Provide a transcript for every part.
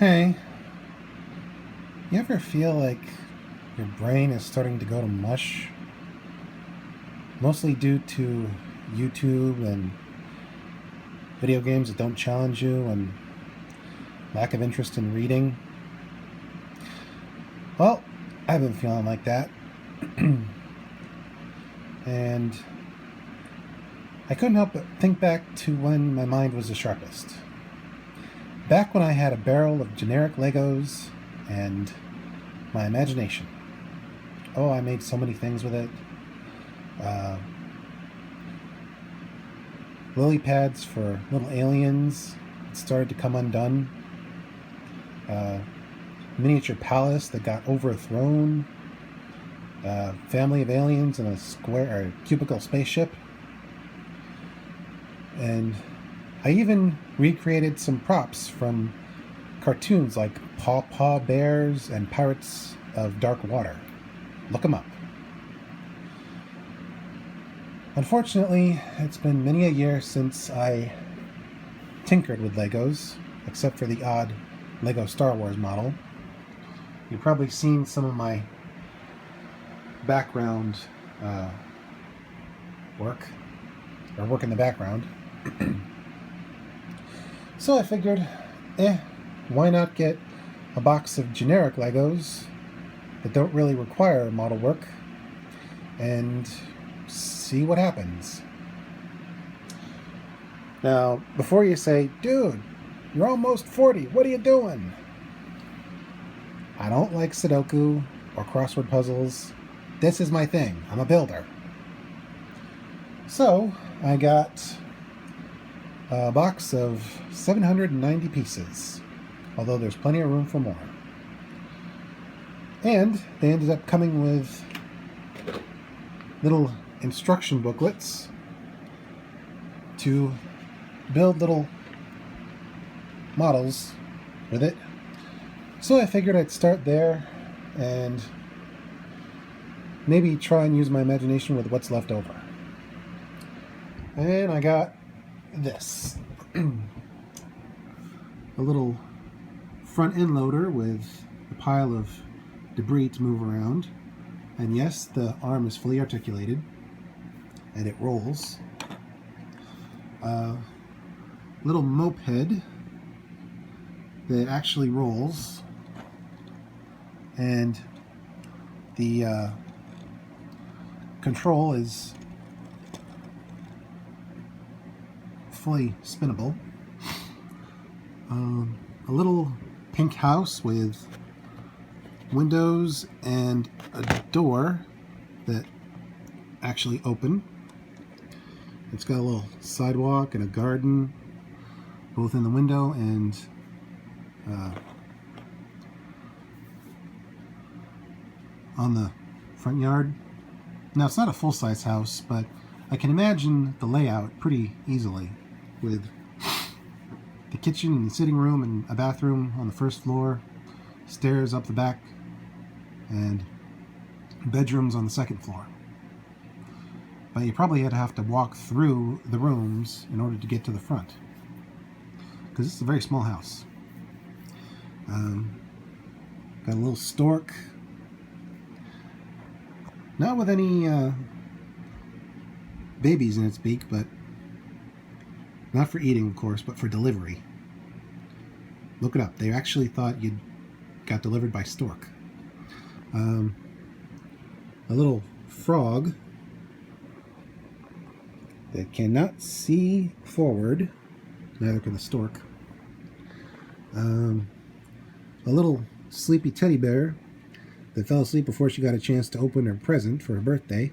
Hey, you ever feel like your brain is starting to go to mush? Mostly due to YouTube and video games that don't challenge you and lack of interest in reading? Well, I've been feeling like that. And I couldn't help but think back to when my mind was the sharpest. Back when I had a barrel of generic Legos and my imagination. Oh, I made so many things with it. Uh, lily pads for little aliens started to come undone. Miniature palace that got overthrown. Family of aliens in a square or cubicle spaceship. And I even recreated some props from cartoons like Paw Paw Bears and Pirates of Dark Water. Look them up. Unfortunately, it's been many a year since I tinkered with Legos, except for the odd Lego Star Wars model. You've probably seen some of my background work in the background. So I figured, why not get a box of generic Legos that don't really require model work and see what happens. Now, before you say, dude, you're almost 40, what are you doing? I don't like Sudoku or crossword puzzles. This is my thing. I'm a builder. So, I got a box of 790 pieces, although there's plenty of room for more. And they ended up coming with little instruction booklets to build little models with it. So I figured I'd start there and maybe try and use my imagination with what's left over. And I got this. A little front end loader with a pile of debris to move around. And yes, the arm is fully articulated and it rolls. Little moped that actually rolls, and the control is fully spinnable. A little pink house with windows and a door that actually open. It's got a little sidewalk and a garden, both in the window and on the front yard. Now, it's not a full-size house, but I can imagine the layout pretty easily, with the kitchen and sitting room and a bathroom on the first floor, stairs up the back, and bedrooms on the second floor. But you probably have to walk through the rooms in order to get to the front, because it's a very small house. Got a little stork, not with any babies in its beak, but not for eating, of course, but for delivery. Look it up. They actually thought you got delivered by stork. A little frog that cannot see forward, neither can the stork. A little sleepy teddy bear that fell asleep before she got a chance to open her present for her birthday.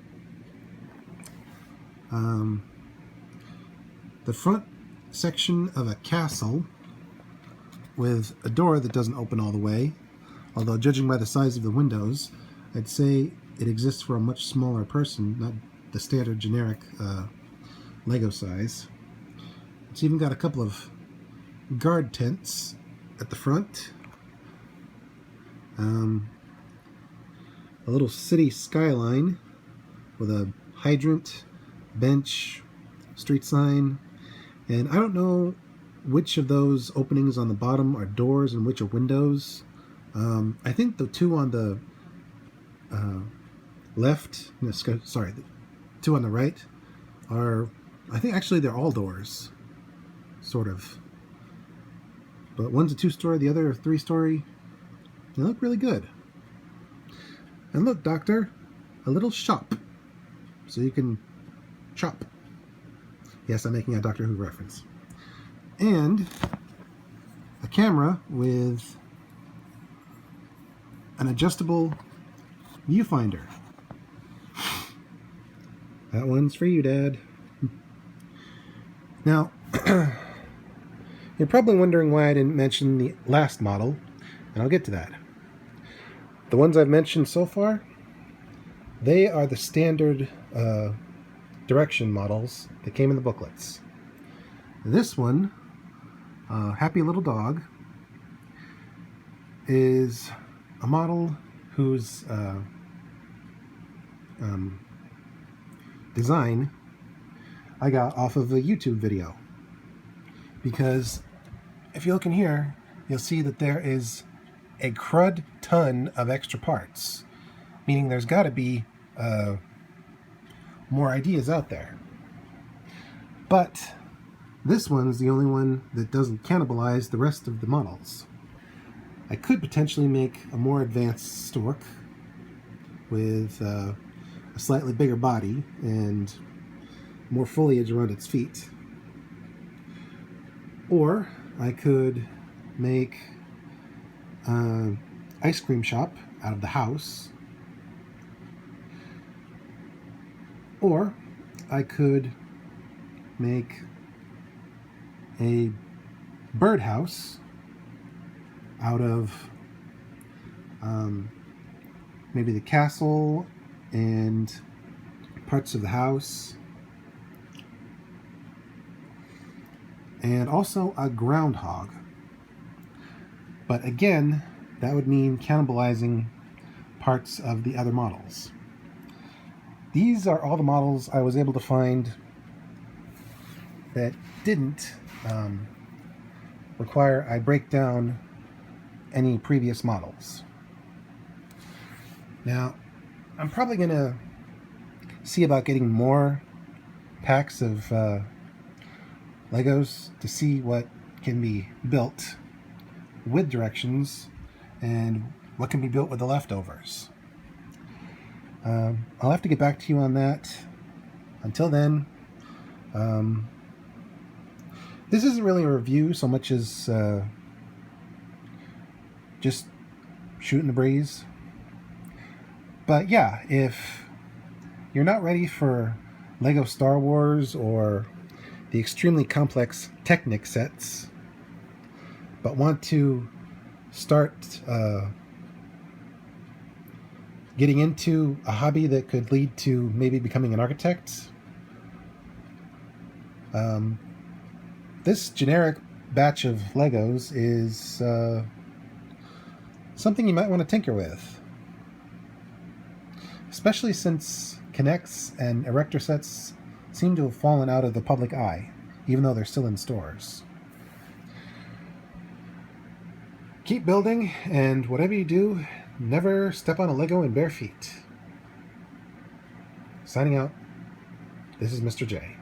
The front section of a castle with a door that doesn't open all the way, although judging by the size of the windows, I'd say it exists for a much smaller person, not the standard generic Lego size. It's even got a couple of guard tents at the front. A little city skyline with a hydrant, bench, street sign, and I don't know which of those openings on the bottom are doors and which are windows. I think the two on the left, sorry, the two on the right are, I think actually they're all doors, sort of. But one's a 2-story, the other a 3-story. They look really good. And look, Doctor, a little shop, so you can chop. Yes, I'm making a Doctor Who reference. And a camera with an adjustable viewfinder. That one's for you, Dad. Now, you're probably wondering why I didn't mention the last model, and I'll get to that. The ones I've mentioned so far, they are the standard direction models that came in the booklets. This one, Happy Little Dog, is a model whose design I got off of a YouTube video. Because if you look in here, you'll see that there is a crud ton of extra parts, meaning there's got to be more ideas out there. But this one's the only one that doesn't cannibalize the rest of the models. I could potentially make a more advanced stork with a slightly bigger body and more foliage around its feet. Or I could make an ice cream shop out of the house. Or I could make a birdhouse out of maybe the castle and parts of the house, and also a groundhog. But again, that would mean cannibalizing parts of the other models. These are all the models I was able to find that didn't require I break down any previous models. Now, I'm probably going to see about getting more packs of Legos to see what can be built with directions and what can be built with the leftovers. I'll have to get back to you on that. Until then, this isn't really a review so much as just shooting the breeze. But yeah, if you're not ready for Lego Star Wars or the extremely complex Technic sets, but want to start getting into a hobby that could lead to maybe becoming an architect, this generic batch of Legos is something you might want to tinker with. Especially since K'NEX and Erector sets seem to have fallen out of the public eye, even though they're still in stores. Keep building, and whatever you do, never step on a Lego in bare feet. Signing out, this is Mr. J.